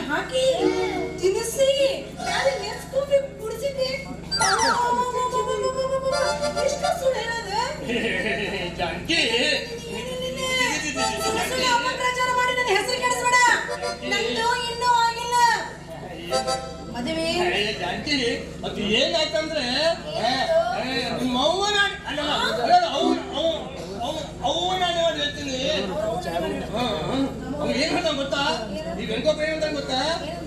ಹಾಕಿ ತಿನ್ನಿಸಿ ನಾನು ನೆಸ್ಕೋಬಿ ಕುಡಿಸಿದ್ದೆ. ಎಷ್ಟು ಸುಳ್ಳು ಹೇಳೋದು ಜಾನಕಿ. ಅಪಪ್ರಚಾರ ಮಾಡಿ ನನ್ನ ಹೆಸರು ಕೆಡಿಸ್ಬೇಡ. ನಂದು ಇನ್ನೂ ಆಗಿಲ್ಲ ಮದುವೆ. ಜಾನಕಿ ಅದು ಏನಾಯ್ತಂದ್ರೆ ನಿಮ್ಮ ಅವ್ವನ ಅವ್ವನ ಹೇಳ್ತೀನಿ. ಅವ್ನು ಏನ್ ಹೇಳ್ದ ಗೊತ್ತಾ? ಈ ವೆಂಕೋಪ ಏನಂತ ಗೊತ್ತಾ?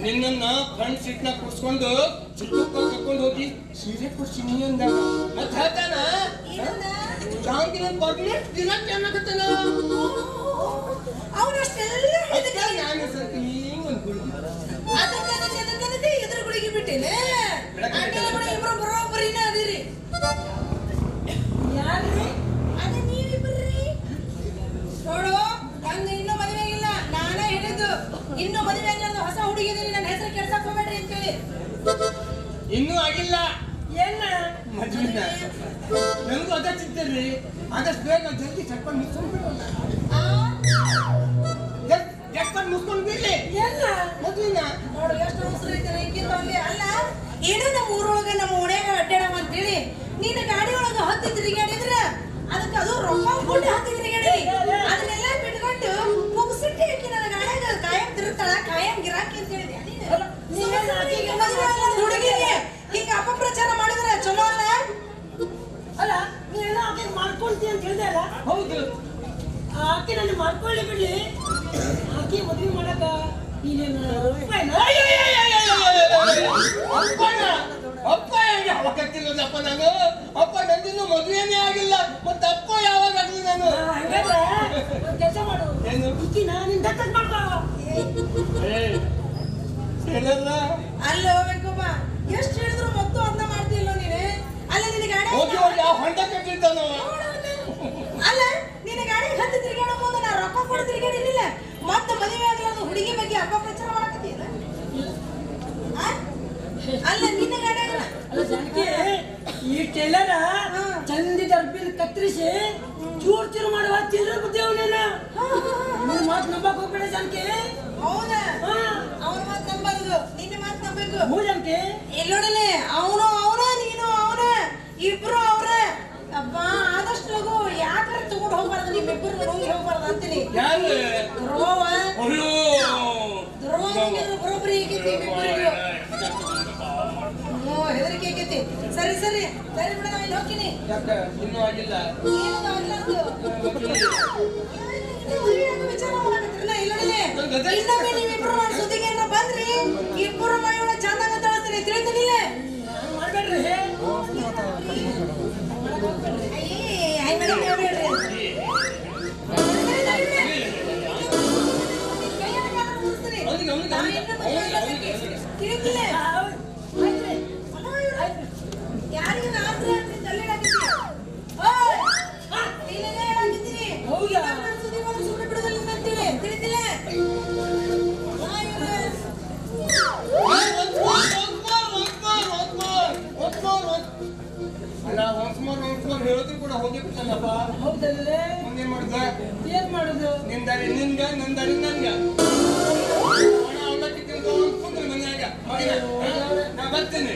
ನಿನ್ನ ಫ್ರಂಟ್ ಸೀಟ್ ನ ಕುಡ್ಸ್ಕೊಂಡು ಚಿಕ್ಕ ಕರ್ಕೊಂಡು ಹೋಗಿ ಸೀರೆ ಕೊಡ್ಸಿನಿ ಅಂದ. ಮತ್ ಹೇಳ್ತಾನ ಜಾಂಕಿ ನನ್ ಪರ್ಮನೆಂಟ್ ದಿನಕ್ಕೆ ಏನಾಗತ್ತಾನ ಅವನಷ್ಟೆಲ್ಲ ನಾನು ಸ್ವಲ್ಪ ಹಿಂಗ್ ಅದಕ್ಕೆ ಎದುರು ಗುಡಿಗೆ ಬಿಟ್ಟೇನೆ. ಇಬ್ರು ಬರೋಬ್ಬರಿನ ಅದಿರಿ. ಯಾರ್ರಿ? ಅದೇ ನೀವಿಬ್ರಿ ನೋಡು. ನಂದು ಇನ್ನೂ ಮದುವೆ ಆಗಿಲ್ಲ. ನಾನೇ ಹೇಳಿದ್ದು ಇನ್ನೂ ಮದುವೆ ಆಗಿಲ್ಲ. ಹೊಸ ಹುಡುಗಿದ್ದೀನಿ, ನನ್ನ ಹೆಸರು ಕೆಡ್ಸಕ್ ಹೋಗ್ಬೇಡ್ರಿ ಅಂತೇಳಿ. ಇನ್ನೂ ಆಗಿಲ್ಲ ಏನ ಮದುವೆನ? ನನಗೂ ಅದ ಚಿಂತೇರಿ. ಆದಷ್ಟು ಬೇಗ ಜಲ್ದಿ ಚಟ್ಕೊಂಡು ಮುಗಿಸ್ಕೊಂಡು ಬಿಡೋಣ. ಚಟ್ಕೊಂಡು ಮುಗಿಸ್ಕೊಂಡು ಬಿಡ್ಲಿ ಎಲ್ಲ ಮದುವೆನ. ನೋಡು ಎಷ್ಟು ಅವಸರ ಐತೆ ಈಗಿಂದ ಅಲ್ಲಿ. ಅಲ್ಲ ಏನೋ ನಮ್ಮ ಊರೊಳಗೆ ನಮ್ಮ ಓಣ್ಯಾಗ ಅಡ್ಡಾಡವ ಅಂತೇಳಿ ನೀನು ಗಾಡಿ ಒಳಗೆ ಹತ್ತಿ ತಿರುಗಾಡಿದ್ರ ಅದಕ್ಕೆ ಅದು ರೊಕ್ಕ ಕೊಟ್ಟು ಹತ್ತಿ ತಿರುಗಾಡಿ ಅದನ್ನೆಲ್ಲ ಬಿಟ್ಕೊಂಡು ಮುಗಿಸಿಟ್ಟು ಆಕಿ ನನ್ನ ಗಾಡಿಯಾಗ ಕಾಯಂ ತಿರುಗ್ತಾಳ, ಕಾಯಂ ಗಿರಾಕಿ ಅಂತ ಹೇಳಿದೆ. ಹುಡುಗಿಗೆ ಹಿಂಗ ಅಪಪ್ರಚಾರ ಮಾಡಿದ್ರೆ ಚಲೋ ಅಲ್ಲ. ಅಲ್ಲ ನೀವೆಲ್ಲ ಆಕೆ ಮಾಡ್ಕೊಳ್ತಿ ಅಂತ ಹೇಳಿದೆ ಅಲ್ಲ? ಹೌದು. ಆಕೆ ನನ್ನ ಮಾಡ್ಕೊಳ್ಳಿ ಬಿಡ್ಲಿ. ಆಕೆ ಮದುವೆ ಮಾಡಕ ಅಪ್ಪ ಹೇಗೆ ಅವಕಾಗಿಲ್ಲದಪ್ಪ ನಾನು. ಅಪ್ಪ ನಂದಿನ್ನು ಮದುವೆನೇ ಆಗಿಲ್ಲ, ಮತ್ತೆ ಅಪ್ಪ ಯಾವಾಗ ಆಗಲಿ ನಾನು? ಹಂಗಾದ್ರೆ ಕೆಲಸ ಮಾಡು. ಏನು? ನಿನ್ ದತ್ತಕ್ ಮಾಡ್ಕೋ. ಹೇಳಲ್ಲ ಅಲ್ಲ ಹೋಗ್ಬೇಕಪ್ಪ. ಎಷ್ಟು ಹೇಳಿದ್ರು ಮೊತ್ತ ಅರ್ಥ ಮಾಡ್ತಿಲ್ಲ ನೀನು. ಅಲ್ಲ ನಿನ್ನ ಗಾಡಿ ಹೋಗಿ ಹೋಗಿ ಆ ಹೊಂಡ ಕಟ್ಟಿರ್ತಾನವ. ಅಲ್ಲ ನಿನ್ನ ಗಾಡಿ ಹತ್ತಿ ತಿರುಗಾಡೋ ಮುಂದೆ ನಾ ರೊಕ್ಕ ಕೊಡು ತಿರುಗಾಡಿರ್ಲಿಲ್ಲ. ಮತ್ತೆ ಮದುವೆ ಆಗಿರೋದು ಹುಡುಗಿ ಬಗ್ಗೆ ಅಪಪ್ರಚಾರ ಮಾಡಕತ್ತೀಯಲ್ಲ. ಅಲ್ಲ ನಿನ್ನ ಗಾಡಿ ಆಗಲ್ಲ. ಅಲ್ಲ ಜಾನಕಿ, ಈ ಟೇಲರ ಚಂದಿದ ಅರ್ಬಿಲ್ ಕತ್ತರಿಸಿ ಚೂರ್ ಚೂರು ಮಾಡುವ ಚಿಲ್ಲರೆ ಬುದ್ಧಿಯವ ನೀನು. ನಿನ್ನ ಮಾತು ನಂಬಕ್ ಹೋಗ್ಬೇಡ ಜಾನಕಿ. ಹೌದಾ? ಅವನ ಮಾತು ನಂಬಾರ್ದು, ನಿನ್ನ ಮಾತು ನಂಬಬೇಕು. ಹೂ ಜಾನಕಿ. ಇಲ್ಲಿ ನೋಡಲಿ, ಅವನು ನೀನು ಅವನ ಇಬ್ರು ಅವ್ರ. ಅಪ್ಪ ಆದಷ್ಟು ಲಗು ಯಾಕಾರ ತಗೊಂಡು ಹೋಗ್ಬಾರ್ದು, ನಿಮ್ಮಿಬ್ಬರು ಹೋಗಿ ಹೋಗ್ಬಾರ್ದು ಅಂತೀನಿ. ಯಾರು? ಧ್ರುವ ಅಯ್ಯೋ ಬರೋಬ್ಬರಿ ಆಗೈತಿ ಇಬ್ರಿಗೂ. ಹೆದರಿಕೆ ಆಗೈತಿ. ಸರಿ ಸರಿ ಸರಿ ಬಿಡ, ನಾ ಇಲ್ಲಿ ಹೋಗ್ತೀನಿ. ಯಾಕೆ ಇನ್ನೂ ಆಗಿಲ್ಲ? ಏನದು ಆಗ್ಲಾರ್ದು? ವಿಚಾರ ಮಾಡಕತ್ತಿರಲ್ಲ. ಇಲ್ಲಿ ನೋಡಲಿ, ಇನ್ನೊಮ್ಮೆ ನೀವಿಬ್ರು ನನ್ನ ಸುದ್ದಿಗೆ ಏನೋ ಬಂದ್ರಿ ಇಬ್ಬರು ಮೈಯೊಳ ಚಂದಾಗ ತಳಿಸ್ತೀನಿ, ತಿಳಿತೀನಿಲ್ಲ? ಮಾಡ್ಬೇಡ್ರಿ. ಯಾರಿಗೆ ಸುದ್ದಿ ಮಾಡಿ ಸುಮ್ಮನೆ ಬಿಡೋದಿಲ್ಲ ಅಂತೀನಿ, ತಿಳಿತಿಲ್ಲ? ಅಲ್ಲ ಒಂದ್ಸ್ಮೋರ್ ಹೇಳೋದು ಕೂಡ ಹೋಗಿ ಬಿಟ್ಟಲ್ಲಪ್ಪ. ಹೌದಲ್ಲೇ? ಮುಂದೇನ್ ಮಾಡುದ? ಏನ್ ಮಾಡುದು? ನಿನ್ ದಾರಿ ನಿನ್ಗ, ನನ್ ದಾರಿ ನನ್ಗ. ಅವಲಕ್ಕಿ ತಿನ್ಕೊ ಕುಂದ್ರೆ ಮನ್ಯಾಗ. ನಾ ಬರ್ತೀನಿ.